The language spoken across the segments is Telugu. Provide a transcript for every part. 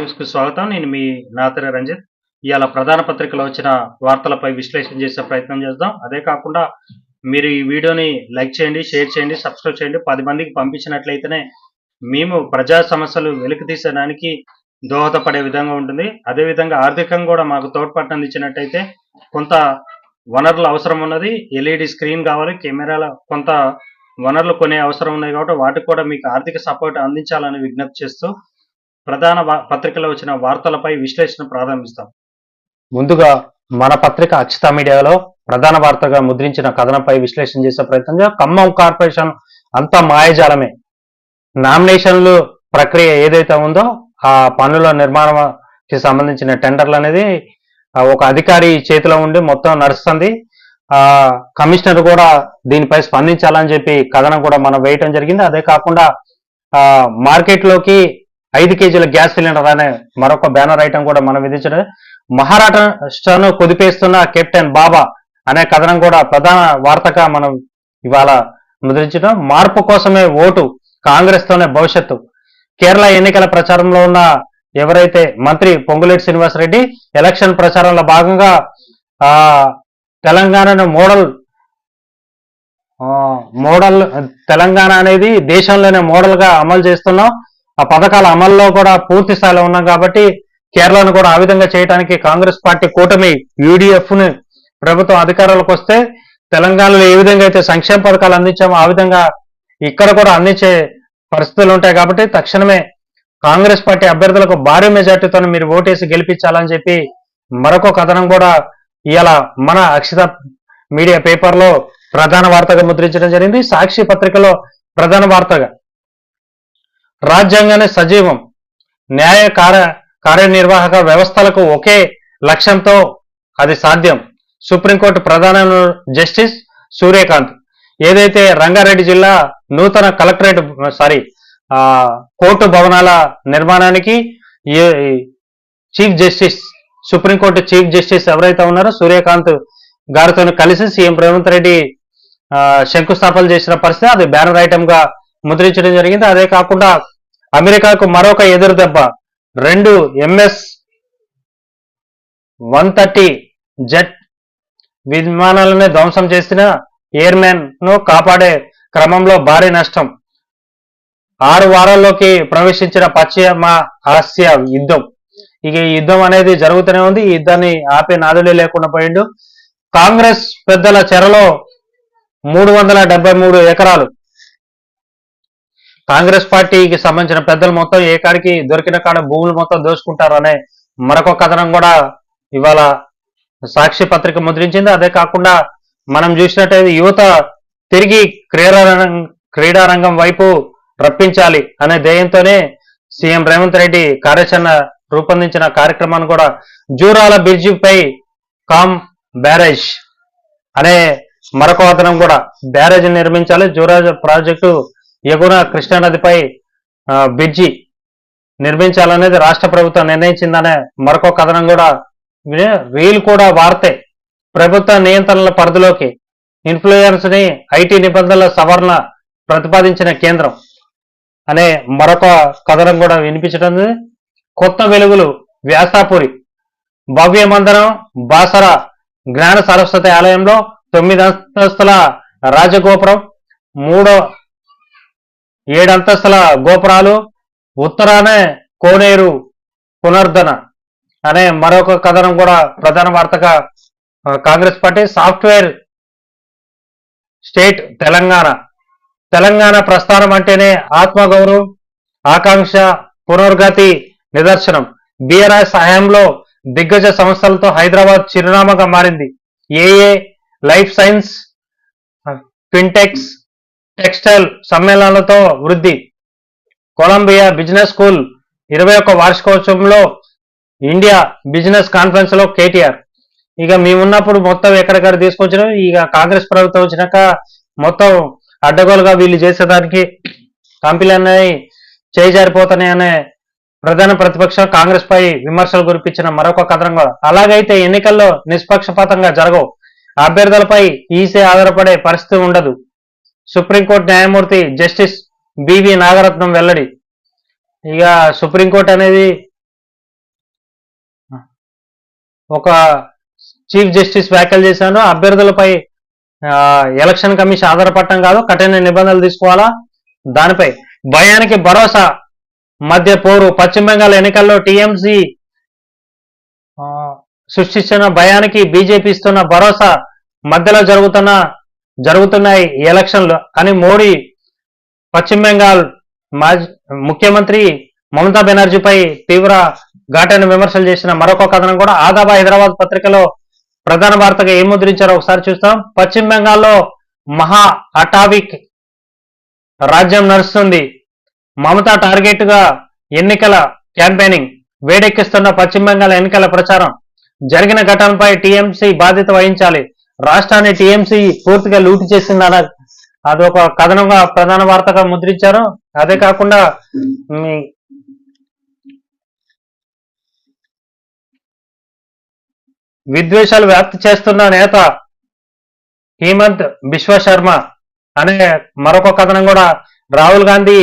న్యూస్‌కి స్వాగతం. నేను మీ నాతరి రంజిత్. ఇయాల ప్రధాన పత్రికలో వచ్చిన వార్తలపై విశ్లేషణ చేసే ప్రయత్నం చేద్దాం. అదే కాకుండా మీరు ఈ వీడియోని లైక్ చేయండి, షేర్ చేయండి, సబ్స్క్రైబ్ చేయండి. 10 మందికి పంపించినట్లయితేనే మేము ప్రజా సమస్యలు వెలికి తీసడానికి దోహదపడే విధంగా ఉంటుంది. అదేవిధంగా ఆర్థికంగా కూడా మాకు తోడ్పాటును అందించినట్టయితే కొంత వనరుల అవసరం ఉన్నది. ఎల్ఈడి స్క్రీన్ కావాలి, కెమెరాల కొంత వనరులు కొనే అవసరం ఉన్నాయి కాబట్టి వాటికి కూడా మీకు ఆర్థిక సపోర్ట్ అందించాలని విజ్ఞప్తి చేస్తూ ప్రధాన పత్రికలో వచ్చిన వార్తలపై విశ్లేషణ ప్రారంభిస్తాం. ముందుగా మన పత్రిక అక్షిత మీడియాలో ప్రధాన వార్తగా ముద్రించిన కథనంపై విశ్లేషణ చేసే ప్రయత్నంగా ఖమ్మం కార్పొరేషన్ అంతా మాయాజాలమే. నామినేషన్లు ప్రక్రియ ఏదైతే ఉందో ఆ పన్నుల నిర్మాణానికి సంబంధించిన టెండర్లు అనేది ఒక అధికారి చేతిలో ఉండి మొత్తం నడుస్తుంది. కమిషనర్ కూడా దీనిపై స్పందించాలని చెప్పి కథనం కూడా మనం వేయటం జరిగింది. అదే కాకుండా మార్కెట్లోకి 5 కేజీల గ్యాస్ సిలిండర్ అనే మరొక బ్యానర్ ఐటమ్ కూడా మనం విధించడం. మహారాష్ట్రను కుదిపేస్తున్న కెప్టెన్ బాబా అనే కథనం కూడా ప్రధాన వార్తగా మనం ఇవాళ ముద్రించడం. మార్పు కోసమే ఓటు, కాంగ్రెస్ తోనే భవిష్యత్తు. కేరళ ఎన్నికల ప్రచారంలో ఉన్న ఎవరైతే మంత్రి పొంగులేటి శ్రీనివాసరెడ్డి ఎలక్షన్ ప్రచారంలో భాగంగా తెలంగాణను మోడల్ తెలంగాణ అనేది దేశంలోనే మోడల్ గా అమలు చేస్తున్నాం. ఆ పథకాల అమల్లో కూడా పూర్తి స్థాయిలో ఉన్నాం కాబట్టి కేరళను కూడా ఆ విధంగా చేయడానికి కాంగ్రెస్ పార్టీ కూటమి యూడిఎఫ్ ని ప్రభుత్వం అధికారంలోకి వస్తే తెలంగాణలో ఏ విధంగా అయితే సంక్షేమ పథకాలు అందించామో ఆ విధంగా ఇక్కడ కూడా అందించే పరిస్థితులు ఉంటాయి కాబట్టి తక్షణమే కాంగ్రెస్ పార్టీ అభ్యర్థులకు భారీ మెజార్టీతో మీరు ఓటేసి గెలిపించాలని చెప్పి మరొక కథనం కూడా ఇవాళ మన అక్షిత మీడియా పేపర్లో ప్రధాన వార్తగా ముద్రించడం జరిగింది. సాక్షి పత్రికలో ప్రధాన వార్తగా రాజ్యాంగాన్ని సజీవం, న్యాయ కార్యనిర్వాహక వ్యవస్థలకు ఒకే లక్ష్యంతో అది సాధ్యం. సుప్రీంకోర్టు ప్రధాన జస్టిస్ సూర్యకాంత్. ఏదైతే రంగారెడ్డి జిల్లా నూతన కోర్టు భవనాల నిర్మాణానికి chief justice, supreme court chief justice ఎవరైతే ఉన్నారో సూర్యకాంత్ గారితో కలిసి సీఎం రేవంత్ రెడ్డి శంకుస్థాపన చేసిన పరిస్థితి అది బ్యానర్ ఐటమ్ గా ముద్రించడం జరిగింది. అదే కాకుండా అమెరికాకు మరొక ఎదురు దెబ్బ. 2 MS-130 జెట్ విమానాలనే ధ్వంసం చేసిన ఎయిర్మెన్ ను కాపాడే క్రమంలో భారీ నష్టం. 6 వారాల్లోకి ప్రవేశించిన పశ్చిమ ఆసియా యుద్ధం. ఇక ఈ యుద్ధం అనేది జరుగుతూనే ఉంది. ఈ యుద్ధాన్ని ఆపే నాదులే లేకుండా పోయిండు. కాంగ్రెస్ పెద్దల చెరలో 373 ఎకరాలు. కాంగ్రెస్ పార్టీకి సంబంధించిన పెద్దలు మొత్తం ఏ కాడికి దొరికిన కాడ భూములు మొత్తం దోచుకుంటారు అనే మరొక కథనం కూడా ఇవాళ సాక్షి పత్రిక ముద్రించింది. అదే కాకుండా మనం చూసినట్టయితే యువత తిరిగి క్రీడారంగం వైపు రప్పించాలి అనే ధ్యేయంతోనే సీఎం రేవంత్ రెడ్డి కార్యాచరణ రూపొందించిన కార్యక్రమాన్ని కూడా జూరాల బ్రిడ్జిపై కామ్ బ్యారేజ్ అనే మరొక కథనం కూడా బ్యారేజ్ నిర్మించాలి. జూరాల ప్రాజెక్టు ఎగున కృష్ణానదిపై బ్రిడ్జి నిర్మించాలనేది రాష్ట్ర ప్రభుత్వం నిర్ణయించిందనే మరొక కథనం కూడా రీల్ కూడా వార్తే. ప్రభుత్వ నియంత్రణల పరిధిలోకి ఇన్ఫ్లుయెన్స్ ని ఐటీ నిబంధనల సవరణ ప్రతిపాదించిన కేంద్రం అనే మరొక కథనం కూడా వినిపించడం. కొత్త వెలుగులు వ్యాసాపురి భవ్య మందిరం బాసర జ్ఞాన సరస్వతి ఆలయంలో 9 అంతస్తుల రాజగోపురం, 7 అంతస్తుల గోపురాలు, ఉత్తరానే కోనేరు పునరుద్ధరణ అనే మరొక కథనం కూడా ప్రధాన వార్తగా Congress party. Software state Telangana ప్రస్థానం అంటేనే ఆత్మగౌరవం, ఆకాంక్ష, పునర్గతి నిదర్శనం. బీఆర్ఎస్ హయాంలో దిగ్గజ సంస్థలతో హైదరాబాద్ చిరునామాగా మారింది. ఏఏ, లైఫ్ సైన్స్, ఫిన్టెక్స్, టెక్స్టైల్ సమ్మేళనాలతో వృద్ధి. కొలంబియా బిజినెస్ స్కూల్ 21వ వార్షికోత్సవంలో ఇండియా బిజినెస్ కాన్ఫరెన్స్ లో కేటీఆర్. ఇక మేమున్నప్పుడు మొత్తం ఎక్కడెక్కడ తీసుకొచ్చినా ఇక కాంగ్రెస్ ప్రభుత్వం వచ్చినాక మొత్తం అడ్డగోలుగా వీళ్ళు చేసేదానికి కంపెనీలన్నీ చేజారిపోతున్నాయి అనే ప్రధాన ప్రతిపక్షం కాంగ్రెస్ పై విమర్శలు కురిపించిన మరొక కథనం కూడా. అలాగైతే ఎన్నికల్లో నిష్పక్షపాతంగా జరగవు, అభ్యర్థులపై ఈసీ ఆధారపడే పరిస్థితి ఉండదు. సుప్రీంకోర్టు న్యాయమూర్తి జస్టిస్ బివి నాగరత్నం వెల్లడి. ఇక సుప్రీంకోర్టు అనేది ఒక చీఫ్ జస్టిస్ వ్యాఖ్యలు చేశారు. అభ్యర్థులపై ఎలక్షన్ కమిషన్ ఆధారపడటం కాదు, కఠిన నిబంధనలు తీసుకోవాలా. దానిపై భయానికి భరోసా మధ్య పోరు. పశ్చిమ బెంగాల్ ఎన్నికల్లో టీఎంసీ సృష్టించిన భయానికి బీజేపీ ఇస్తున్న భరోసా మధ్యలో జరుగుతున్నాయి ఎలక్షన్లు అని మోడీ పశ్చిమ బెంగాల్ మాజీ ముఖ్యమంత్రి మమతా బెనర్జీపై తీవ్ర ఘాటైన విమర్శలు చేసిన మరొక కథనం కూడా ఆదాబా హైదరాబాద్ పత్రికలో ప్రధాన వార్తగా ఏం ముద్రించారో ఒకసారి చూస్తాం. పశ్చిమ బెంగాల్లో మహా అటావిక్ రాజ్యం నడుస్తుంది. మమతా టార్గెట్ గా ఎన్నికల క్యాంపెయినింగ్ వేడెక్కిస్తున్న పశ్చిమ బెంగాల్ ఎన్నికల ప్రచారం. జరిగిన ఘటనపై టీఎంసీ బాధ్యత వహించాలి. రాష్ట్రాన్ని టీఎంసీ పూర్తిగా లూటి చేసిందన్న అదొక కథనంగా ప్రధాన వార్తగా ముద్రించారు. అదే కాకుండా విద్వేషాలు వ్యాప్తి చేస్తున్న నేత హేమంత్ బిశ్వ శర్మ అనే మరొక కథనం కూడా. రాహుల్ గాంధీ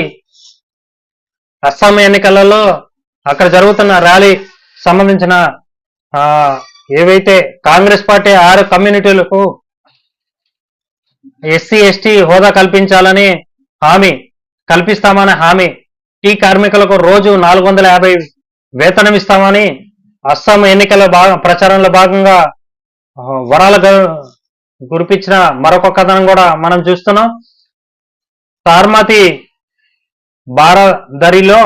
అస్సాం ఎన్నికలలో అక్కడ జరుగుతున్న ర్యాలీ సంబంధించిన ఏవైతే కాంగ్రెస్ పార్టీ 6 కమ్యూనిటీలకు ఎస్సీ ఎస్టీ హోదా కల్పించాలని కల్పిస్తామని హామీ, టీ కార్మికులకు రోజు 450 వేతనం ఇస్తామని అస్సాం ఎన్నికల ప్రచారంలో భాగంగా వరాల కురిపించిన మరొక కథనం కూడా మనం చూస్తున్నాం. సార్మతి బారాదరిలో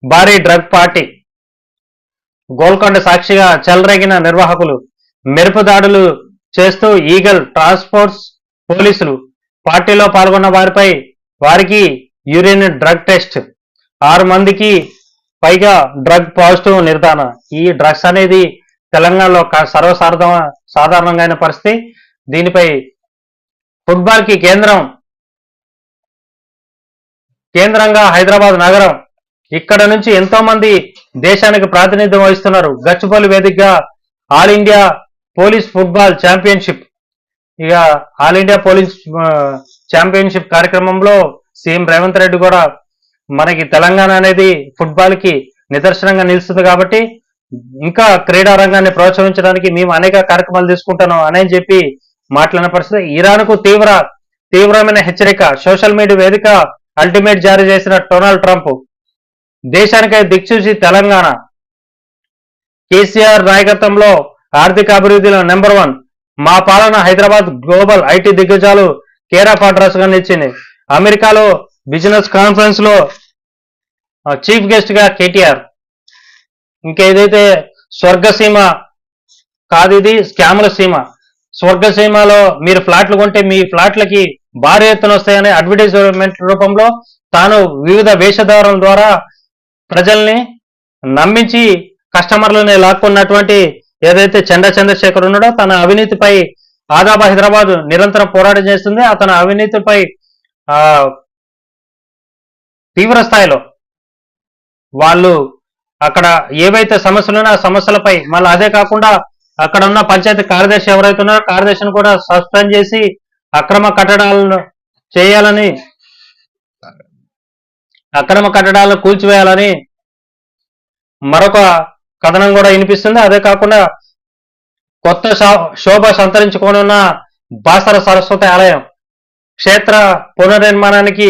భారీ డ్రగ్ పార్టీ. గోల్కొండ సాక్షిగా చెలరేగిన నిర్వాహకులు. మెరుపు దాడులు చేస్తూ ఈగల్ ట్రాన్స్పోర్ట్స్ పోలీసులు. పార్టీలో పాల్గొన్న వారికి యూరిన్ డ్రగ్ టెస్ట్. 6 మందికి పైగా డ్రగ్ పాజిటివ్ నిర్ధారణ. ఈ డ్రగ్స్ అనేది తెలంగాణలో సాధారణంగా పరిస్థితి. దీనిపై ఫుట్బాల్ కి కేంద్రంగా హైదరాబాద్ నగరం. ఇక్కడ నుంచి ఎంతో మంది దేశానికి ప్రాతినిధ్యం వహిస్తున్నారు. గచ్చిబౌలి వేదికగా all India police football championship. ఇక ఆల్ ఇండియా పోలీస్ ఛాంపియన్షిప్ కార్యక్రమంలో సీఎం రేవంత్ రెడ్డి కూడా మనకి తెలంగాణ అనేది ఫుట్బాల్ కి నిదర్శనంగా నిలుస్తుంది కాబట్టి ఇంకా క్రీడా రంగాన్ని ప్రోత్సహించడానికి మేము అనేక కార్యక్రమాలు తీసుకుంటున్నాం అని చెప్పి మాట్లాడిన పరిస్థితి. ఇరాన్ కు తీవ్రమైన హెచ్చరిక. సోషల్ మీడియా వేదిక అల్టిమేట్ జారీ చేసిన డొనాల్డ్ ట్రంప్. దేశానికై దిక్సూచి తెలంగాణ. కేసీఆర్ నాయకత్వంలో ఆర్థిక అభివృద్ధిలో నెంబర్ 1. మా పాలన హైదరాబాద్ గ్లోబల్ ఐటీ దిగ్గజాలు కేర్ ఆఫ్ అడ్రస్ గా నిలిచింది. అమెరికాలో బిజినెస్ కాన్ఫరెన్స్ లో చీఫ్ గెస్ట్ గా కేటీఆర్. ఇంకేదైతే స్వర్గసీమ కాదు, ఇది స్కాముల సీమ. స్వర్గసీమలో మీరు ఫ్లాట్లు కొంటే మీ ఫ్లాట్లకి భారీ ఎత్తున వస్తాయనే అడ్వర్టైజ్మెంట్ రూపంలో తాను వివిధ వేషధారుల ద్వారా ప్రజల్ని నమ్మించి కస్టమర్లని లాక్కున్నటువంటి ఏదైతే చంద్రశేఖర్ ఉన్నాడో తన అవినీతిపై ఆదాబా హైదరాబాద్ నిరంతరం పోరాటం చేస్తుంది. అతని అవినీతిపై తీవ్ర స్థాయిలో వాళ్ళు అక్కడ ఏవైతే సమస్యలు ఉన్నాయో ఆ సమస్యలపై మళ్ళీ అదే కాకుండా అక్కడ ఉన్న పంచాయతీ కార్యదర్శి ఎవరైతే ఉన్నారో కార్యదర్శిని కూడా సస్పెండ్ చేసి అక్రమ కట్టడాలను చేయాలని, అక్రమ కట్టడాలను కూల్చివేయాలని మరొక కథనం కూడా వినిపిస్తుంది. అదే కాకుండా కొత్త శోభ సంతరించుకోనున్న బాసర సరస్వతి ఆలయం క్షేత్ర పునర్నిర్మాణానికి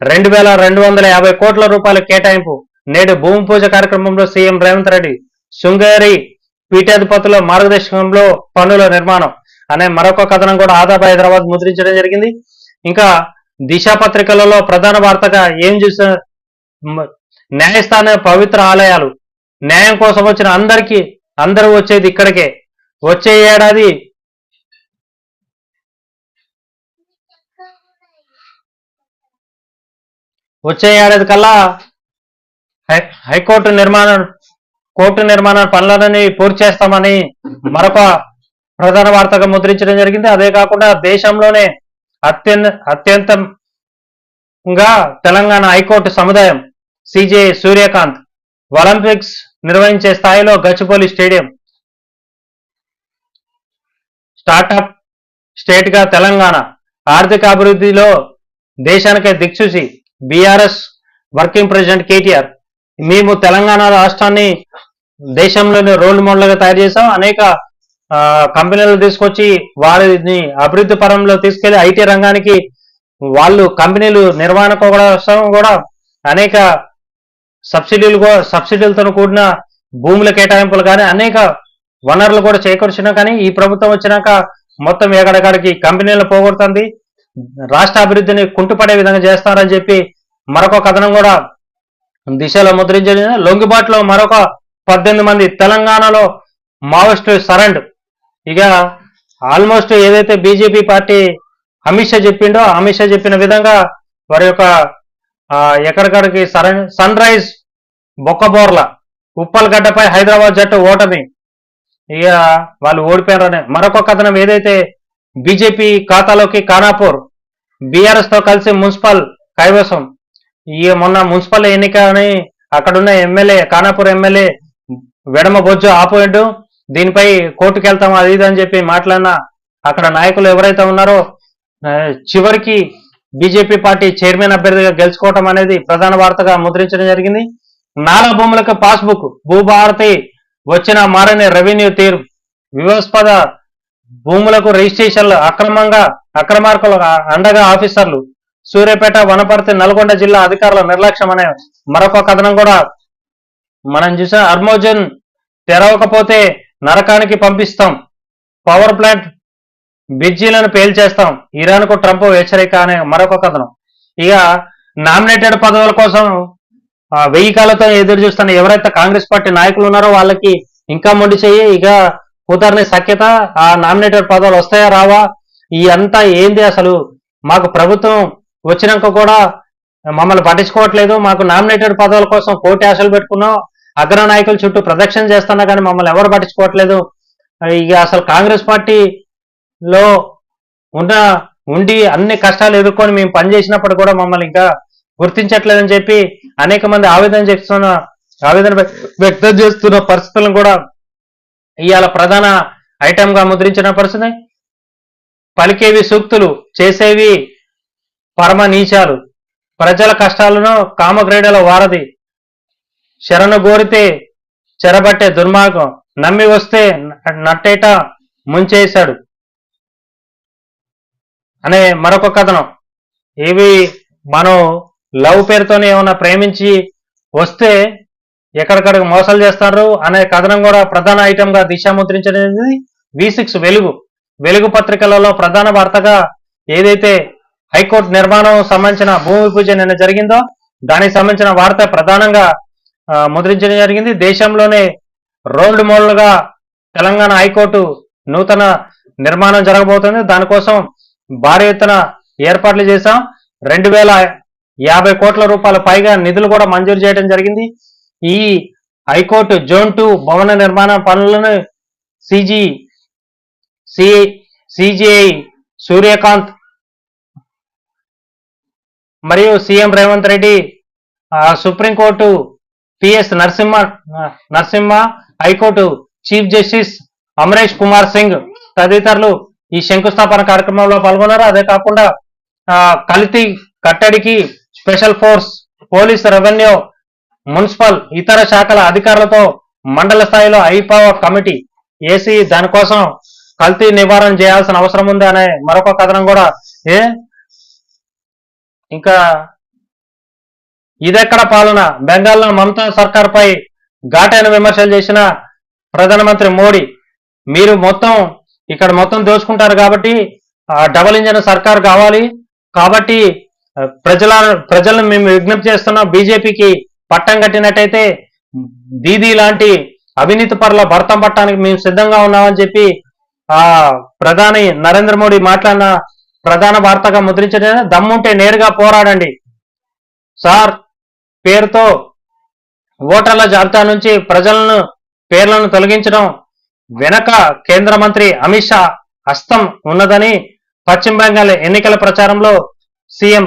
2250 కోట్ల రూపాయల కేటాయింపు. నేడు భూమి పూజ కార్యక్రమంలో సీఎం రేవంత్ రెడ్డి. శృంగేరి పీఠాధిపతుల మార్గదర్శకంలో పనుల నిర్మాణం అనే మరొక కథనం కూడా ఆదాబా హైదరాబాద్ ముద్రించడం జరిగింది. ఇంకా దిశ పత్రికలలో ప్రధాన వార్తగా ఏం చూసిన న్యాయస్థాన పవిత్ర ఆలయాలు. న్యాయం కోసం వచ్చిన అందరూ వచ్చేది ఇక్కడికే. వచ్చే ఏడాది కల్లా కోర్టు నిర్మాణ పనులని పూర్తి చేస్తామని మరొక ప్రధాన వార్తగా ముద్రించడం జరిగింది. అదే కాకుండా దేశంలోనే అత్యంతంగా తెలంగాణ హైకోర్టు సముదాయం. సిజే సూర్యకాంత్. ఒలింపిక్స్ నిర్వహించే స్థాయిలో గచ్చిబౌలి స్టేడియం. స్టార్టప్ స్టేట్ గా తెలంగాణ. ఆర్థిక అభివృద్ధిలో దేశానికే దిక్సూచి. BRS working president KTR. మేము తెలంగాణ రాష్ట్రాన్ని దేశంలోని రోల్ మోడల్ గా తయారు చేశాం. అనేక కంపెనీలు తీసుకొచ్చి వారిని అభివృద్ధి పరంలో తీసుకెళ్లి ఐటీ రంగానికి వాళ్ళు కంపెనీలు నిర్వహణ కోసం కూడా అనేక సబ్సిడీలతో కూడిన భూముల కేటాయింపులు కానీ అనేక వనరులు కూడా చేకూర్చినా కానీ ఈ ప్రభుత్వం వచ్చినాక మొత్తం ఎక్కడెక్కడికి కంపెనీలను పోగొడుతుంది, రాష్ట్ర అభివృద్ధిని కుంటుపడే విధంగా చేస్తారని చెప్పి మరొక కథనం కూడా దిశలో ముద్రించింది. లొంగిబాటులో మరొక 18 మంది తెలంగాణలో మావోయిస్టు సరెండ్. ఇక ఆల్మోస్ట్ ఏదైతే బీజేపీ పార్టీ అమిత్ షా చెప్పిండో అమిత్ షా చెప్పిన విధంగా వారి యొక్క ఎక్కడికడికి సన్ రైజ్ బొక్కబోర్ల ఉప్పల్గడ్డపై హైదరాబాద్ జట్టు ఓటమి. ఇక వాళ్ళు ఓడిపోయారనే మరొక కథనం ఏదైతే బీజేపీ ఖాతాలోకి ఖానాపూర్ బీఆర్ఎస్ తో కలిసి మున్సిపల్ కైవసం. ఈ మొన్న మున్సిపల్ ఎన్నిక అని అక్కడున్న ఎమ్మెల్యే ఖానాపూర్ ఎమ్మెల్యే వెడమ బొజ్జు ఆపోయిండు, దీనిపై కోర్టుకు వెళ్తాం అది ఇది అని చెప్పి మాట్లాడిన అక్కడ నాయకులు ఎవరైతే ఉన్నారో చివరికి బీజేపీ పార్టీ చైర్మన్ అభ్యర్థిగా గెలుచుకోవటం అనేది ప్రధాన వార్తగా ముద్రించడం జరిగింది. నాలా భూములకు పాస్బుక్, భూభారతి వచ్చిన మారని రెవెన్యూ తీరు, వివాదాస్పద భూములకు రిజిస్ట్రేషన్లు అక్రమార్కులు అండగా ఆఫీసర్లు, సూర్యాపేట వనపర్తి నల్గొండ జిల్లా అధికారుల నిర్లక్ష్యం అనే మరొక కథనం కూడా మనం చూసాం. అర్మోజన్ తెరవకపోతే నరకానికి పంపిస్తాం, పవర్ ప్లాంట్ బ్రిడ్జీలను పేల్చేస్తాం, ఇరాన్కు ట్రంప్ హెచ్చరిక అనే మరొక కథనం. ఇక నామినేటెడ్ పదవుల కోసం 1000 కాళ్ళతో ఎదురు చూస్తున్న ఎవరైతే కాంగ్రెస్ పార్టీ నాయకులు ఉన్నారో వాళ్ళకి ఇంకా మొండి చెయ్యి, ఇక కుదరని సఖ్యత. ఆ నామినేటెడ్ పదవులు వస్తాయా రావా, ఈ అంతా ఏంది అసలు, మాకు ప్రభుత్వం వచ్చినాక కూడా మమ్మల్ని పట్టించుకోవట్లేదు, మాకు నామినేటెడ్ పదవుల కోసం కోటి ఆశలు పెట్టుకున్నాం, అగ్ర నాయకుల చుట్టూ ప్రదక్షిణ చేస్తున్నా కానీ మమ్మల్ని ఎవరు పట్టించుకోవట్లేదు, ఇక అసలు కాంగ్రెస్ పార్టీలో ఉండి అన్ని కష్టాలు ఎదుర్కొని మేము పనిచేసినప్పుడు కూడా మమ్మల్ని ఇంకా గుర్తించట్లేదని చెప్పి అనేక మంది ఆవేదన వ్యక్తం చేస్తున్న పరిస్థితులను కూడా ఇవాళ ప్రధాన ఐటమ్ గా ముద్రించిన పరిస్థితి. పలికేవి సూక్తులు, చేసేవి పరమ నీచాలు, ప్రజల కష్టాలను కామక్రీడల వారధి, శరణు గోరితే చెరబట్టే దుర్మార్గం, నమ్మి వస్తే నట్టేట ముంచేశాడు అనే మరొక కథనం. ఇవి మనం లవ్ పేరుతోనే ఏమైనా ప్రేమించి వస్తే ఎక్కడికడికి మోసాలు చేస్తారు అనే కథనం కూడా ప్రధాన ఐటమ్ గా దిశ ముద్రించడం. V6 వెలుగు పత్రికలలో ప్రధాన వార్తగా ఏదైతే హైకోర్టు నిర్మాణం సంబంధించిన భూమి పూజ నిన్న జరిగిందో దానికి సంబంధించిన వార్త ప్రధానంగా ముద్రించడం జరిగింది. దేశంలోనే రోల్డ్ మోడల్ గా తెలంగాణ హైకోర్టు నూతన నిర్మాణం జరగబోతుంది. దానికోసం భారీ ఎత్తున ఏర్పాట్లు చేశాం. 2050 కోట్ల రూపాయల పైగా నిధులు కూడా మంజూరు చేయడం జరిగింది. ఈ హైకోర్టు జోన్ 2 భవన నిర్మాణ పనులను సిజిఐ సూర్యకాంత్ మరియు CM Revanth Reddy, supreme court PS Narasimha, high court chief justice Amaresh Kumar Singh తదితరులు ఈ శంకుస్థాపన కార్యక్రమంలో పాల్గొన్నారు. అదే కాకుండా కల్తీ కట్టడికి special force, police, revenue, municipal ఇతర శాఖల అధికారులతో మండల స్థాయిలో ఐపవర్ కమిటీ ఏసీ దానికోసం కల్తీ నివారణ చేయాల్సిన అవసరం ఉంది అనే మరొక కథనం కూడా. ఇంకా ఇదెక్కడ పాలన, బెంగాల్లో మమతా సర్కార్ పై ఘాటైన విమర్శలు చేసిన ప్రధానమంత్రి మోడీ, మీరు ఇక్కడ మొత్తం దోచుకుంటారు కాబట్టి డబుల్ ఇంజన్ సర్కార్ కావాలి, కాబట్టి ప్రజలను మేము విజ్ఞప్తి చేస్తున్నాం, బీజేపీకి పట్టం కట్టినట్టయితే దీదీ లాంటి అవినీతి పరుల భర్తం పట్టడానికి మేము సిద్ధంగా ఉన్నామని చెప్పి ప్రధాని నరేంద్ర మోడీ మాట్లాడిన ప్రధాన వార్తగా ముద్రించడం. దమ్ముంటే నేరుగా పోరాడండి సార్ పేరుతో ఓటర్ల జాబితా నుంచి పేర్లను తొలగించడం వెనక కేంద్ర మంత్రి అమిత్ షా హస్తం ఉన్నదని పశ్చిమ బెంగాల్ ఎన్నికల ప్రచారంలో సీఎం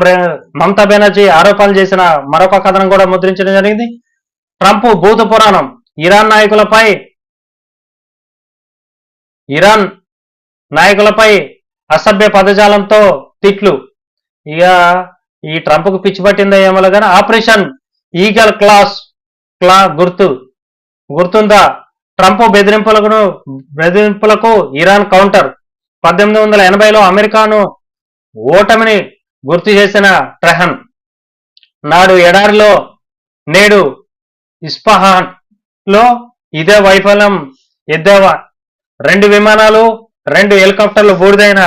మమతా బెనర్జీ ఆరోపణలు చేసిన మరొక కథనం కూడా ముద్రించడం జరిగింది. ట్రంప్ భూత పురాణం, ఇరాన్ నాయకులపై అసభ్య పదజాలంతో తిట్లు. ఇక ఈ ట్రంప్ కు పిచ్చి పట్టిందో ఏమో కానీ ఆపరేషన్ ఈగల్ క్లా గుర్తుందా, ట్రంప్ బెదిరింపులకు ఇరాన్ కౌంటర్. 1880లో అమెరికాను ఓటమిని గుర్తు చేసిన ట్రెహన్ నాడు ఎడారిలో, నేడు ఇస్ఫహాన్ లో ఇదే వైఫల్యం ఎద్దేవా. 2 విమానాలు 2 హెలికాప్టర్లు బూడిదైన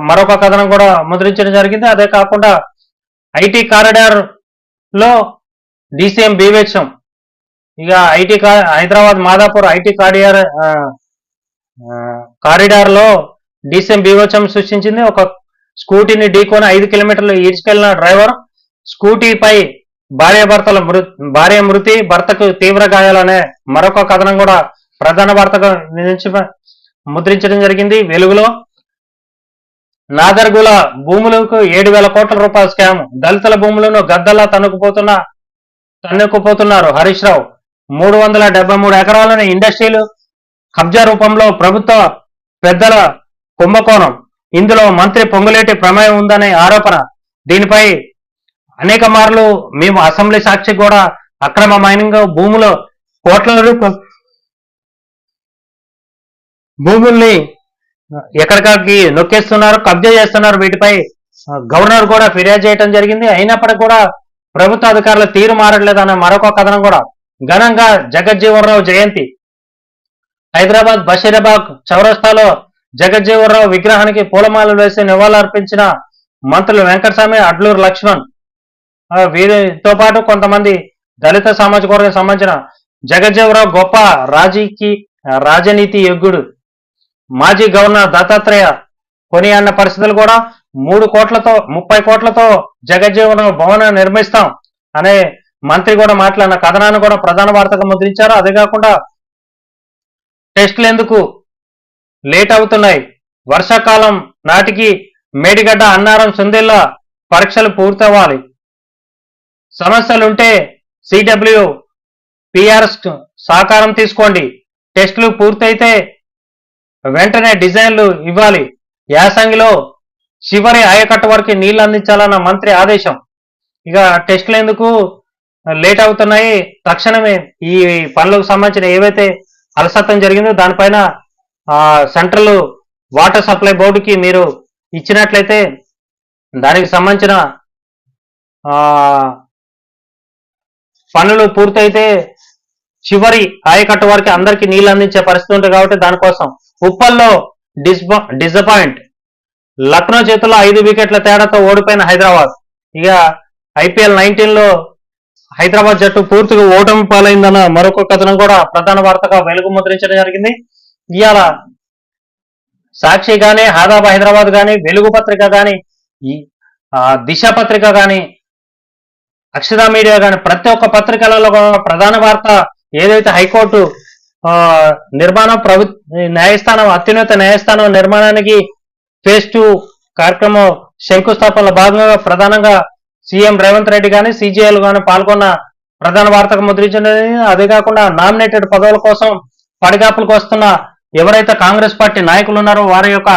మరొక కథనం కూడా ముద్రించడం జరిగింది. అదే కాకుండా ఐటీ కారిడార్ లో డీసీఎం బీవేక్షం. ఇక హైదరాబాద్ మాదాపూర్ ఐటీ కారిడార్ లో డీసీఎం బీవేక్షం సృష్టించింది. ఒక స్కూటీని ఢీకొని 5 కిలోమీటర్లు ఈడ్చుకెళ్లిన డ్రైవర్, స్కూటీపై భార్య మృతి, భర్తకు తీవ్ర గాయాలనే మరొక కథనం కూడా ప్రధాన వార్తగా ముద్రించడం జరిగింది. వెలుగులో నాదర్గుల భూములకు 7,000 కోట్ల రూపాయల స్కామ్. దళితుల భూములను గద్దల్లా తన్నుకుపోతున్నారు హరీష్ రావు. 373 ఎకరాలను ఇండస్ట్రీలు కబ్జా రూపంలో ప్రభుత్వ పెద్దల కుంభకోణం. ఇందులో మంత్రి పొంగులేటి ప్రమేయం ఉందనే ఆరోపణ. దీనిపై అనేక మార్లు మేము అసెంబ్లీ సాక్షి కూడా అక్రమ మైనింగ్ భూములు కోట్ల భూముల్ని ఎక్కడికి నొక్కేస్తున్నారు, కబ్జా చేస్తున్నారు. వీటిపై గవర్నర్ కూడా ఫిర్యాదు చేయడం జరిగింది. అయినప్పటికీ కూడా ప్రభుత్వ అధికారుల తీరు మారట్లేదన్న మరొక కథనం కూడా. ఘనంగా జగజ్జీవన్ రావు జయంతి. హైదరాబాద్ బషీరాబాద్ చౌరస్తాలో జగజ్జీవన్ విగ్రహానికి పూలమాలలు వేసి నివాళులర్పించిన మంత్రులు వెంకటస్వామి, అడ్లూరు లక్ష్మణ్. వీరితో పాటు కొంతమంది దళిత సామాజిక వర్గానికి సంబంధించిన. జగజ్జీవన్ గొప్ప రాజనీతి యజ్ఞుడు. మాజీ గవర్నర్ దత్తాత్రేయ కొనియాడిన పరిస్థితులు కూడా. 30 కోట్లతో జగజ్జీవన్ భవనం నిర్మిస్తాం అనే మంత్రి కూడా మాట్లాడిన కథనాన్ని కూడా ప్రధాన వార్తగా ముద్రించారు. అదే కాకుండా టెస్టులు ఎందుకు లేట్ అవుతున్నాయి, వర్షాకాలం నాటికి మేడిగడ్డ, అన్నారం, సుందిల్లా పరీక్షలు పూర్తవ్వాలి, సమస్యలుంటే సిడబ్ల్యూ పిఆర్ఎస్ సహకారం తీసుకోండి, టెస్టులు పూర్తయితే వెంటనే డిజైన్లు ఇవ్వాలి, యాసంగిలో చివరి ఆయకట్టు వరకు నీళ్లు అందించాలన్న మంత్రి ఆదేశం. ఇక టెస్టులు ఎందుకు లేట్ అవుతున్నాయి, తక్షణమే ఈ పనులకు సంబంధించిన ఏవైతే అలసత్వం జరిగిందో దానిపైన సెంట్రల్ వాటర్ సప్లై బోర్డుకి మీరు ఇచ్చినట్లయితే దానికి సంబంధించిన పనులు పూర్తయితే చివరి ఆయకట్టు వరకు అందరికీ నీళ్లు అందించే పరిస్థితి ఉంటుంది. కాబట్టి దానికోసం ఉప్పల్లో డిసపాయింట్. లక్నో చేతుల్లో 5 వికెట్ల తేడాతో ఓడిపోయిన హైదరాబాద్. ఇక ఐపీఎల్ 19లో హైదరాబాద్ జట్టు పూర్తిగా ఓటమి పాలైందన్న మరొక కథనం కూడా ప్రధాన వార్తగా వెలుగు ముద్రించడం జరిగింది. ఇవాళ సాక్షి కానీ, ఆదాబ్ హైదరాబాద్ కానీ, వెలుగు పత్రిక కానీ, దిశ పత్రిక కానీ, అక్షర మీడియా కానీ ప్రతి ఒక్క పత్రికలలో ప్రధాన వార్త ఏదైతే హైకోర్టు నిర్మాణం, న్యాయస్థానం, అత్యున్నత న్యాయస్థానం నిర్మాణానికి ఫేజ్ 2 కార్యక్రమం శంకుస్థాపనలో భాగంగా ప్రధానంగా సీఎం రేవంత్ రెడ్డి కానీ, సిజిఎల్ కానీ పాల్గొన్న ప్రధాన వార్తకు ముద్రించడం. అదే కాకుండా నామినేటెడ్ పదవుల కోసం పడిగాపులకు వస్తున్న ఎవరైతే కాంగ్రెస్ పార్టీ నాయకులు ఉన్నారో వారి యొక్క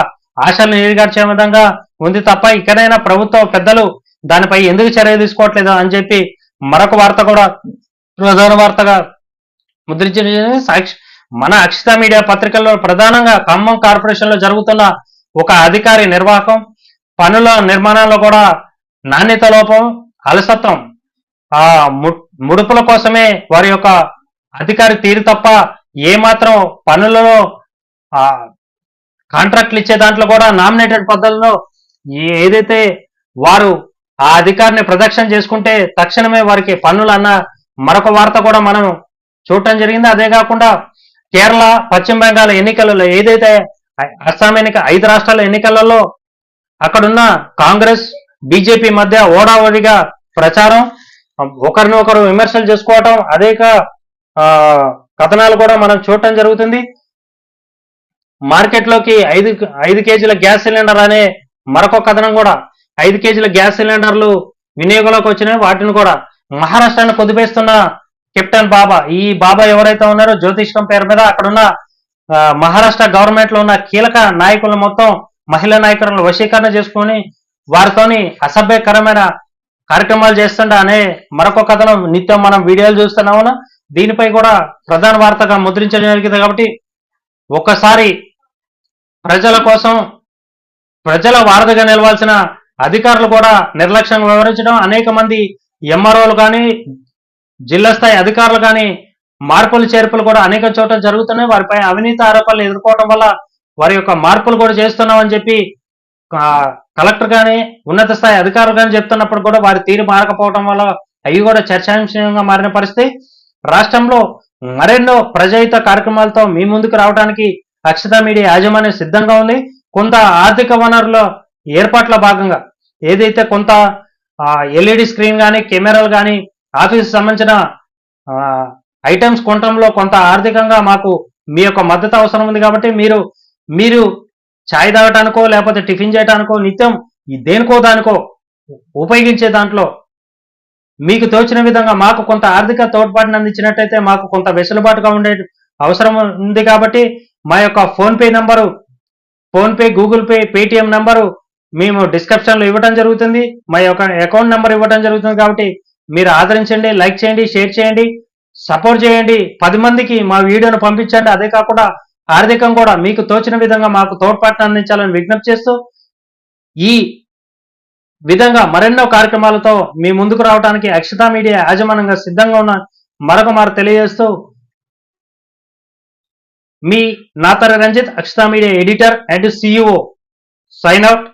ఆశలను నీరుగార్చే విధంగా ఉంది తప్ప ఇకనైనా ప్రభుత్వ పెద్దలు దానిపై ఎందుకు చర్య తీసుకోవట్లేదు అని చెప్పి మరొక వార్త కూడా ప్రధాన వార్తగా ముద్రించిన సాక్షి. మన అక్షిత మీడియా పత్రికల్లో ప్రధానంగా ఖమ్మం కార్పొరేషన్ లో జరుగుతున్న ఒక అధికారి నిర్వాహకం, పనుల నిర్మాణంలో కూడా నాణ్యత లోపం, అలసత్వం, ముడుపుల కోసమే వారి యొక్క అధికారి తీరు తప్ప ఏమాత్రం పనులలో కాంట్రాక్ట్లు ఇచ్చే దాంట్లో కూడా నామినేటెడ్ పద్ధతిలో ఏదైతే వారు ఆ అధికారిని ప్రదక్షిణ చేసుకుంటే తక్షణమే వారికి పన్నులు అన్న మరొక వార్త కూడా మనం చూడటం జరిగింది. అదే కాకుండా కేరళ, పశ్చిమ బెంగాల్ ఎన్నికలలో ఏదైతే అస్సాం ఎన్నిక 5 రాష్ట్రాల ఎన్నికలలో అక్కడున్న కాంగ్రెస్ బీజేపీ మధ్య ఓడాఓడిగా ప్రచారం, ఒకరిని ఒకరు విమర్శలు చేసుకోవటం, అనేక కథనాలు కూడా మనం చూడటం జరుగుతుంది. మార్కెట్లోకి 5 కేజీల గ్యాస్ సిలిండర్ అనే మరొక కథనం కూడా. 5 కేజీల గ్యాస్ సిలిండర్లు వినియోగంలోకి వచ్చినాయి. వాటిని కూడా మహారాష్ట్రాన్ని కొద్దిపేస్తున్న కెప్టెన్ బాబా. ఈ బాబా ఎవరైతే ఉన్నారో జ్యోతిష్కం పేరు మీద అక్కడున్న మహారాష్ట్ర గవర్నమెంట్ లో ఉన్న కీలక నాయకులను మొత్తం మహిళా నాయకులను వశీకరణ చేసుకొని వారితోని అసభ్యకరమైన కార్యక్రమాలు చేస్తుండ అనే మరొక కథనం నిత్యం మనం వీడియోలు చూస్తున్నాము. దీనిపై కూడా ప్రధాన వార్తగా ముద్రించడం జరిగింది. కాబట్టి ఒక్కసారి ప్రజల కోసం ప్రజల వారధిగా నిలవాల్సిన అధికారులు కూడా నిర్లక్ష్యంగా వ్యవహరించడం, అనేక మంది ఎంఆర్ఓలు కానీ జిల్లా స్థాయి అధికారులు కానీ మార్పులు చేర్పులు కూడా అనేక చోట్ల జరుగుతున్నాయి. వారిపై అవినీతి ఆరోపణలు ఎదుర్కోవడం వల్ల వారి యొక్క మార్పులు కూడా చేస్తున్నామని చెప్పి కలెక్టర్ కానీ ఉన్నత స్థాయి అధికారులు కానీ చెప్తున్నప్పుడు కూడా వారి తీరు మారకపోవడం వల్ల అవి కూడా చర్చాంశంగా మారిన పరిస్థితి. రాష్ట్రంలో మరెన్నో ప్రజాహిత కార్యక్రమాలతో మీ ముందుకు రావడానికి అక్షత మీడియా యాజమాన్యం సిద్ధంగా ఉంది. కొంత ఆర్థిక వనరుల ఏర్పాట్ల భాగంగా ఏదైతే కొంత ఎల్ఈడి స్క్రీన్ కానీ కెమెరాలు కానీ ఆఫీస్ సంబంధించిన ఐటమ్స్ కొనటంలో కొంత ఆర్థికంగా మాకు మీ యొక్క మద్దతు అవసరం ఉంది. కాబట్టి మీరు ఛాయ్ తాగటానికో లేకపోతే టిఫిన్ చేయడానికో నిత్యం దేనికో దానికో ఉపయోగించే దాంట్లో మీకు తోచిన విధంగా మాకు కొంత ఆర్థిక తోడ్పాటును అందించినట్టయితే మాకు కొంత వెసులుబాటుగా ఉండే అవసరం ఉంది. కాబట్టి మా యొక్క PhonePe number, PhonePe, Google pay, Paytm number మేము డిస్క్రిప్షన్లో ఇవ్వడం జరుగుతుంది. మా యొక్క అకౌంట్ నెంబర్ ఇవ్వడం జరుగుతుంది. కాబట్టి మీరు ఆదరించండి, లైక్ చేయండి, షేర్ చేయండి, సపోర్ట్ చేయండి, 10 మందికి మా వీడియోను పంపించండి. అదే కాకుండా ఆర్థికం కూడా మీకు తోచిన విధంగా మాకు తోడ్పాటును అందించాలని విజ్ఞప్తి చేస్తూ ఈ విధంగా మరెన్నో కార్యక్రమాలతో మీ ముందుకు రావడానికి అక్షత మీడియా యాజమాన్యంగా సిద్ధంగా ఉన్న మరొక మారు తెలియజేస్తూ మీ నాతర Ranjit, Akshata media editor and CEO, sign out.